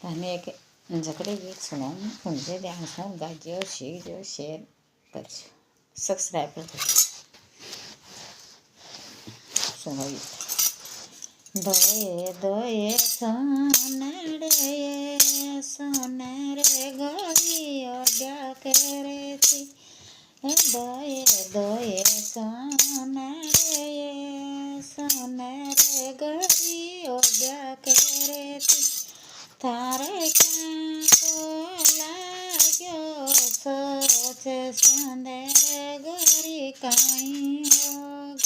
कहानी एक जकड़े गीत सुनाऊँ उनसे ध्यान सुनो गाजियो शीरो शेयर करजो सब्सक्राइब कर दो सुनो दोए दोए सोनड़े सोनरे गोरियो डाकरेती दोए दोए सोनड़े सोनरे गोरियो डाकरेती तारे को लाग्यो सोच सुंदर गोरी काई होग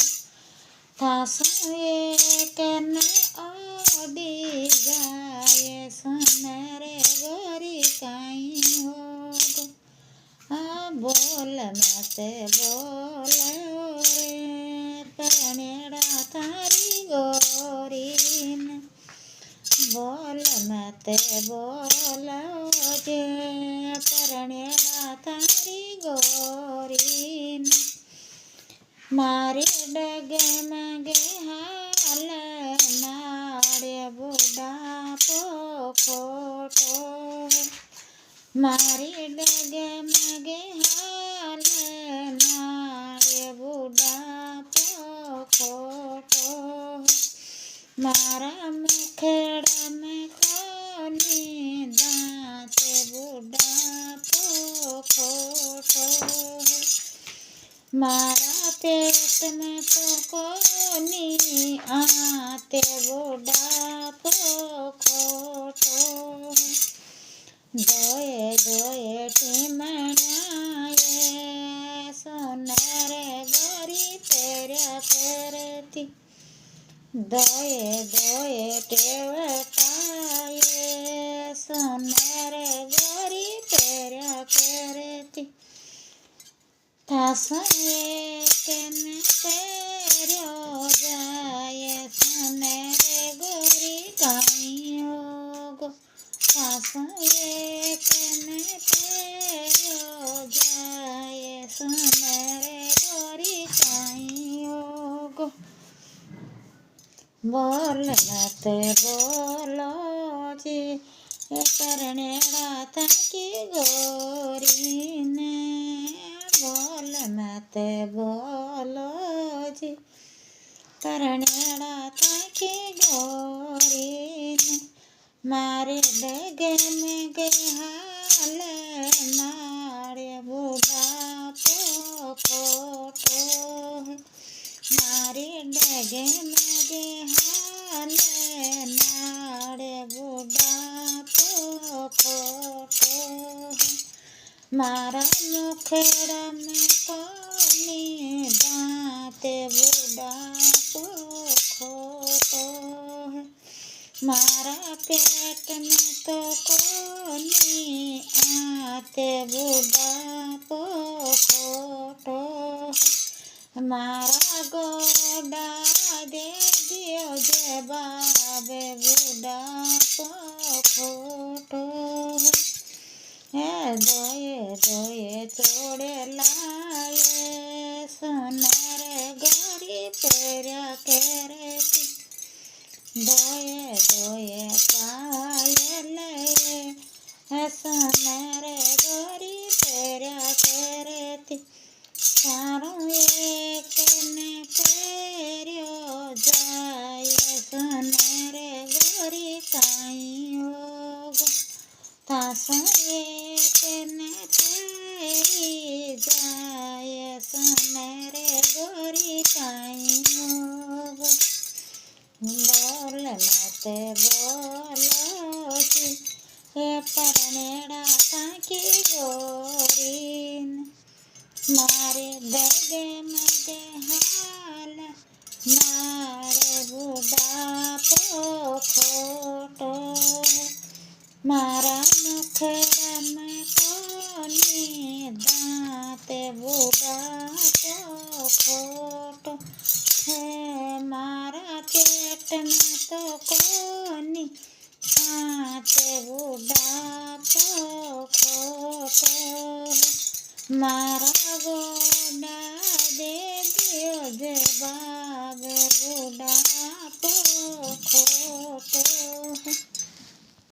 थासो एक न ओडी जाए सुंदर गोरी काई होग बोल मत बोल रे परणेड़ा थारी गोरी न बोल मत बोलो जे परणेड़ा थारी गोरी मारे डगे मगे हाल नाड़े बुढ़ा पोखोटो मारी डगे मगे हाल नाड़े बुढ़ा पोखोटो मारा मुखेड़ा में कोनी दांत बुढ़ा पोखोटो मारा पेट में तो कोनी आते बुढ़ा पोखोटो दोए दोए टीमण्याए सोनरे गोरी तेरा करती दोए दोए टेवटाए सोनरे गोरी तेरा करती थासो एक न तेरो जाए सोनरे गोरी काई होगो थासो एक न तेरो जाए सोनरे गोरी काई होगो बोल मत बोलो जी परणेड़ा थाकी गोरी ने बोल मत बोलो जी परणेड़ा थाकी गोरी ने मारे डगे में गए हाल नाड़े बुढ़ा पोखोटो मारे डगे मगे हाल नाड़े बुढ़ा पोखोटो मारा मुखेड़ा में कोनी दांत बुढ़ा पोखोटो मारा पेट में तो कोनी आते बुढ़ा पोखोटो मारा गोडा दे दियो जे बाबे बुढ़ा पोखोटो दोए दोए चोड़े लाए सोनरे गोरी तेरा करती दोए दोए पायल सोनरे गोरी तेरा करती सारों एक ने तेरो जाए सोनरे गोरी काई होगो थासो एक ने तेरी जाए सोनरे गोरी काई होगो बोल मत बोलो जी परणेड़ा थाकी गोरी मारे डगे मगे हाल नाड़े बुढ़ा पोखोटो मारा मुखेड़ा में कोनी दांत बुढ़ा पोखोटो है मारा पेट में तो कोनी दांत बुढ़ा पोखोटो मारा